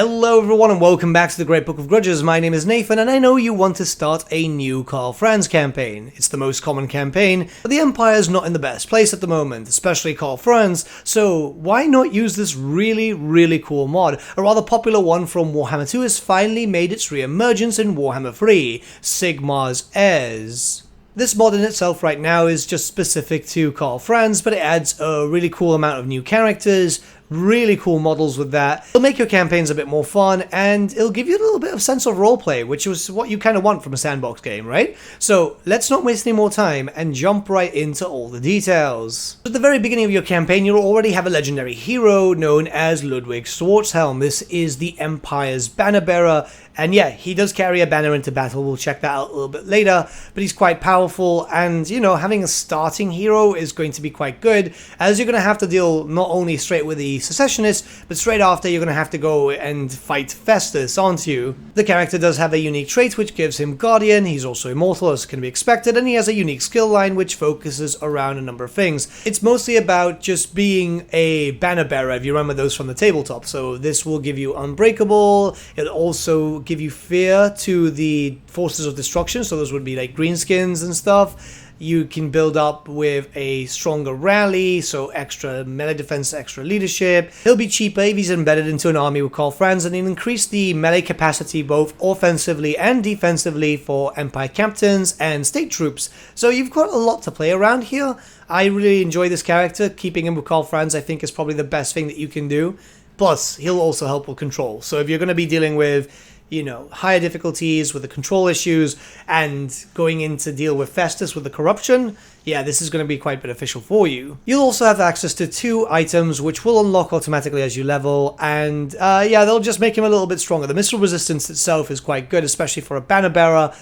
Hello everyone and welcome back to the Great Book of Grudges. My name is Nathan and I know you want to start a new Karl Franz campaign. It's the most common campaign, but the Empire is not in the best place at the moment, especially Karl Franz, so why not use this really cool mod? A rather popular one from Warhammer 2 has finally made its re-emergence in Warhammer 3, Sigmar's Heirs. This mod in itself right now is just specific to Karl Franz, but it adds a really cool amount of new characters, really cool models with that. It'll make your campaigns a bit more fun, and it'll give you a little bit of sense of roleplay, which is what you kind of want from a sandbox game, right? So let's not waste any more time and jump right into all the details. At the very beginning of your campaign, you'll already have a legendary hero known as Ludwig Schwarzhelm. This is the Empire's banner bearer, and yeah, he does carry a banner into battle. We'll check that out a little bit later, but he's quite powerful, and you know, having a starting hero is going to be quite good, as you're going to have to deal not only straight with the secessionists, but straight after you're going to have to go and fight Festus, aren't you? The character does have a unique trait which gives him Guardian. He's also immortal, as can be expected, and he has a unique skill line which focuses around a number of things. It's mostly about just being a banner bearer, if you remember those from the tabletop. So this will give you Unbreakable. It'll also give you Fear to the Forces of Destruction, so those would be like greenskins and stuff. You can build up with a stronger rally, so extra melee defense, extra leadership. He'll be cheaper if he's embedded into an army with Karl Franz, and he'll increase the melee capacity both offensively and defensively for Empire captains and state troops. So you've got a lot to play around here. I really enjoy this character. Keeping him with Karl Franz I think is probably the best thing that you can do. Plus, he'll also help with control. So if you're going to be dealing with, you know, higher difficulties with the control issues and going in to deal with Festus with the corruption, yeah, this is going to be quite beneficial for you. You'll also have access to 2 items which will unlock automatically as you level, and yeah, they'll just make him a little bit stronger. The missile resistance itself is quite good, especially for a banner bearer.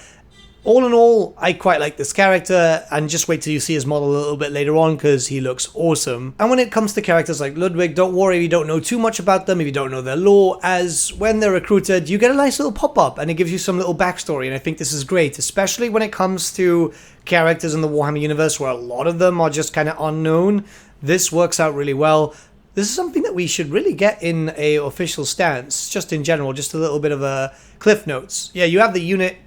All in all, I quite like this character, and just wait till you see his model a little bit later on because he looks awesome. And when it comes to characters like Ludwig, don't worry if you don't know too much about them, if you don't know their lore, as when they're recruited, you get a nice little pop-up and it gives you some little backstory, and I think this is great, especially when it comes to characters in the Warhammer universe where a lot of them are just kind of unknown. This works out really well. This is something that we should really get in a official stance, just in general, just a little bit of a cliff notes. Yeah, you have the unit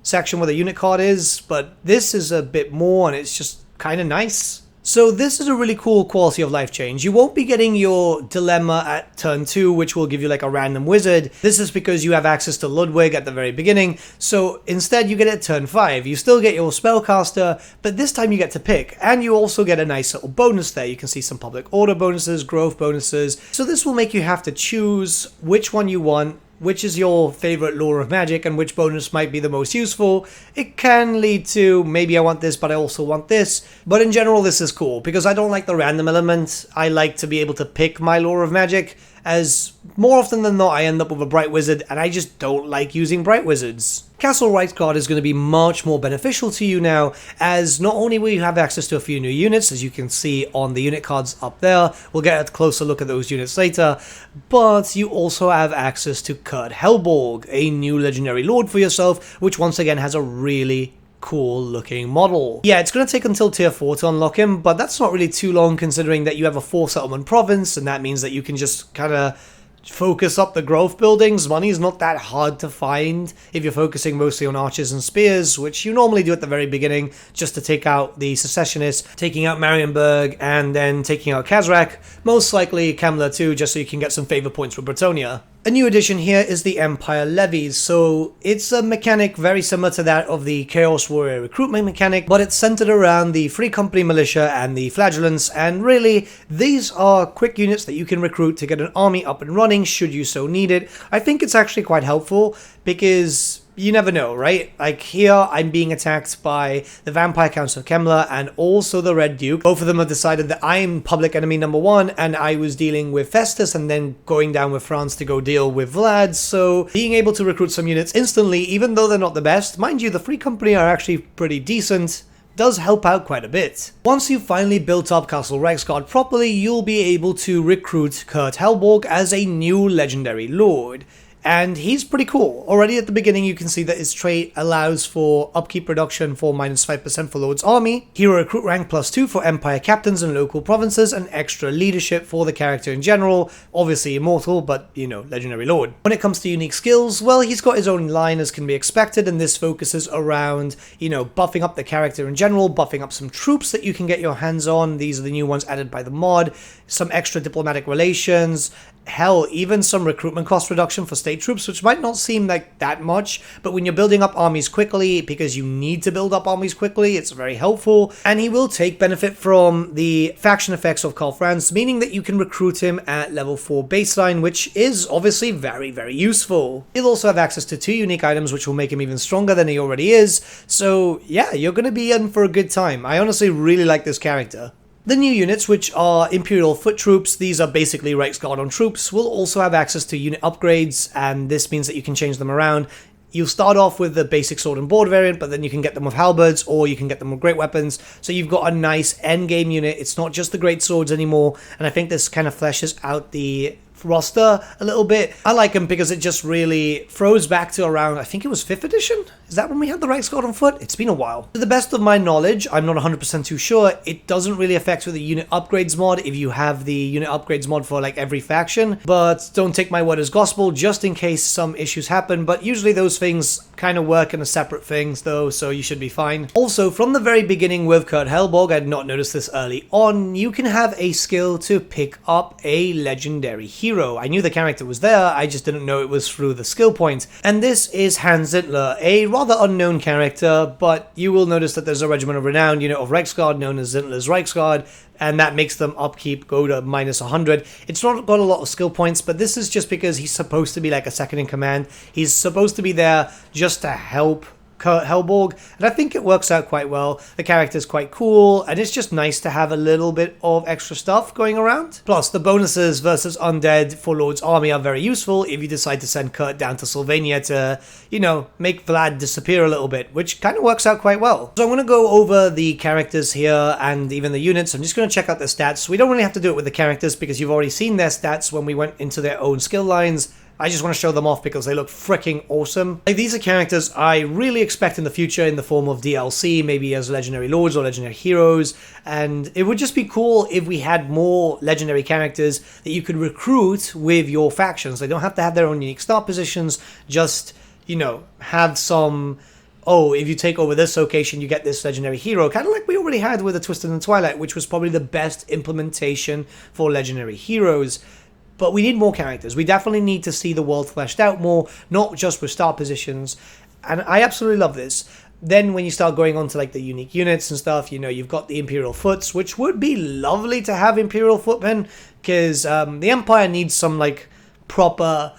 section where the unit card is, but this is a bit more and it's just kind of nice. So this is a really cool quality of life change. You won't be getting your dilemma at turn 2, which will give you like a random wizard. This is because you have access to Ludwig at the very beginning, so instead you get it at turn 5. You still get your spellcaster, but this time you get to pick, and you also get a nice little bonus there. You can see some public order bonuses, growth bonuses, so this will make you have to choose which one you want, which is your favorite lore of magic, and which bonus might be the most useful. It can lead to, maybe I want this, but I also want this. But in general, this is cool, because I don't like the random element. I like to be able to pick my lore of magic, as more often than not I end up with a bright wizard, and I just don't like using bright wizards. Castle Reichsguard is going to be much more beneficial to you now, as not only will you have access to a few new units, as you can see on the unit cards up there, we'll get a closer look at those units later, but you also have access to Helborg, a new legendary lord for yourself, which once again has a really cool looking model. Yeah, it's going to take until tier 4 to unlock him, but that's not really too long considering that you have a 4 settlement province, and that means that you can just kind of focus up the growth buildings. Money is not that hard to find if you're focusing mostly on archers and spears, which you normally do at the very beginning, just to take out the secessionists, taking out Marienburg, and then taking out Kazrak, most likely Kamler too, just so you can get some favor points with Bretonnia. A new addition here is the Empire Levies, so it's a mechanic very similar to that of the Chaos Warrior recruitment mechanic, but it's centered around the Free Company Militia and the Flagellants, and really, these are quick units that you can recruit to get an army up and running should you so need it. I think it's actually quite helpful, because you never know, right? Like here, I'm being attacked by the Vampire Council of Kemmler and also the Red Duke. Both of them have decided that I'm public enemy number 1, and I was dealing with Festus and then going down with France to go deal with Vlad, so being able to recruit some units instantly, even though they're not the best, mind you, the Free Company are actually pretty decent, does help out quite a bit. Once you've finally built up Castle Reichsguard properly, you'll be able to recruit Helborg as a new legendary lord. and he's pretty cool. Already at the beginning you can see that his trait allows for upkeep reduction for -5% for Lord's Army, hero recruit rank +2 for Empire captains and local provinces, and extra leadership for the character in general, obviously immortal, but you know, legendary lord. When it comes to unique skills, well, he's got his own line as can be expected, and this focuses around, you know, buffing up the character in general, buffing up some troops that you can get your hands on. These are the new ones added by the mod, some extra diplomatic relations, hell, even some recruitment cost reduction for state troops, which might not seem like that much, but when you're building up armies quickly, because you need to build up armies quickly, it's very helpful. And he will take benefit from the faction effects of Karl Franz, meaning that you can recruit him at level 4 baseline, which is obviously very, very useful. He'll also have access to 2 unique items, which will make him even stronger than he already is. So yeah, you're going to be in for a good time. I honestly really like this character. The new units, which are Imperial foot troops, these are basically Reichsguard on troops, will also have access to unit upgrades, and this means that you can change them around. You'll start off with the basic sword and board variant, but then you can get them with halberds, or you can get them with great weapons, so you've got a nice endgame unit. It's not just the great swords anymore, and I think this kind of fleshes out the roster a little bit. I like him because it just really throws back to around, I think it was 5th edition? Is that when we had the Reichsguard on foot? It's been a while. To the best of my knowledge, I'm not 100% too sure, it doesn't really affect with the unit upgrades mod if you have the unit upgrades mod for like every faction, but don't take my word as gospel just in case some issues happen, but usually those things kind of work in a separate things though, so you should be fine. Also, from the very beginning with Kurt Helborg, I did not notice this early on, you can have a skill to pick up a legendary hero. I knew the character was there, I just didn't know it was through the skill point. And this is Hans Zitler, a rather unknown character, but you will notice that there's a regiment of renown unit of Reichsguard known as Zitler's Reichsguard, and that makes them upkeep go to -100. It's not got a lot of skill points, but this is just because he's supposed to be like a second in command. He's supposed to be there just to help Kurt Helborg, and I think it works out quite well. The character's quite cool, and it's just nice to have a little bit of extra stuff going around. Plus, the bonuses versus undead for Lord's Army are very useful if you decide to send Kurt down to Sylvania to, you know, make Vlad disappear a little bit, which kind of works out quite well. So I'm going to go over the characters here and even the units. I'm just going to check out their stats. We don't really have to do it with the characters because you've already seen their stats when we went into their own skill lines. I just want to show them off because they look freaking awesome. Like, these are characters I really expect in the future in the form of DLC, maybe as legendary lords or legendary heroes, and it would just be cool if we had more legendary characters that you could recruit with your factions. They don't have to have their own unique start positions, just, you know, have some, oh, if you take over this location, you get this legendary hero, kind of like we already had with the Twisted and Twilight, which was probably the best implementation for legendary heroes. But we need more characters. We definitely need to see the world fleshed out more, not just with start positions. And I absolutely love this. Then when you start going on to like the unique units and stuff, you know, you've got the Imperial Foots, which would be lovely to have Imperial Footmen, because the Empire needs some like proper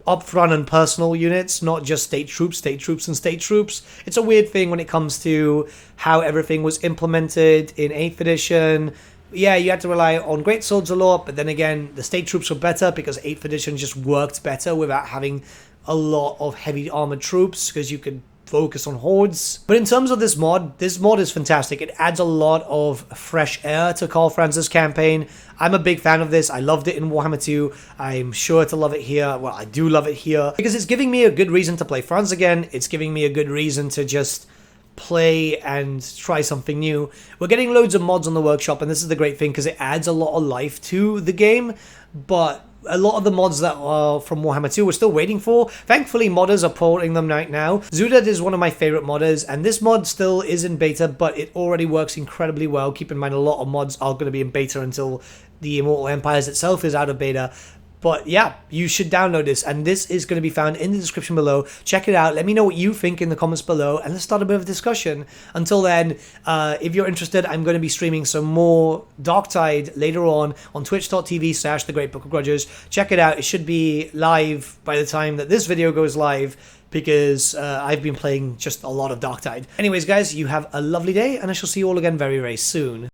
upfront and personal units, not just state troops, and state troops. It's a weird thing when it comes to how everything was implemented in 8th edition. Yeah, you had to rely on great swords a lot, but then again, the state troops were better because 8th edition just worked better without having a lot of heavy armored troops because you could focus on hordes. But in terms of this mod is fantastic. It adds a lot of fresh air to Karl Franz's campaign. I'm a big fan of this. I loved it in Warhammer 2. I'm sure to love it here. Well, I do love it here because it's giving me a good reason to play Franz again. It's giving me a good reason to just play and try something new. We're getting loads of mods on the workshop, and this is the great thing because it adds a lot of life to the game, but a lot of the mods that are from Warhammer 2 we're still waiting for. Thankfully, modders are porting them right now. Zudad is one of my favorite modders, and this mod still is in beta, but it already works incredibly well. Keep in mind, a lot of mods are going to be in beta until the Immortal Empires itself is out of beta. But yeah, you should download this, and this is going to be found in the description below. Check it out. Let me know what you think in the comments below, and let's start a bit of a discussion. Until then, if you're interested, I'm going to be streaming some more Darktide later on twitch.tv/thegreatbookofgrudges. Check it out. It should be live by the time that this video goes live, because I've been playing just a lot of Darktide. Anyways, guys, you have a lovely day, and I shall see you all again very, very soon.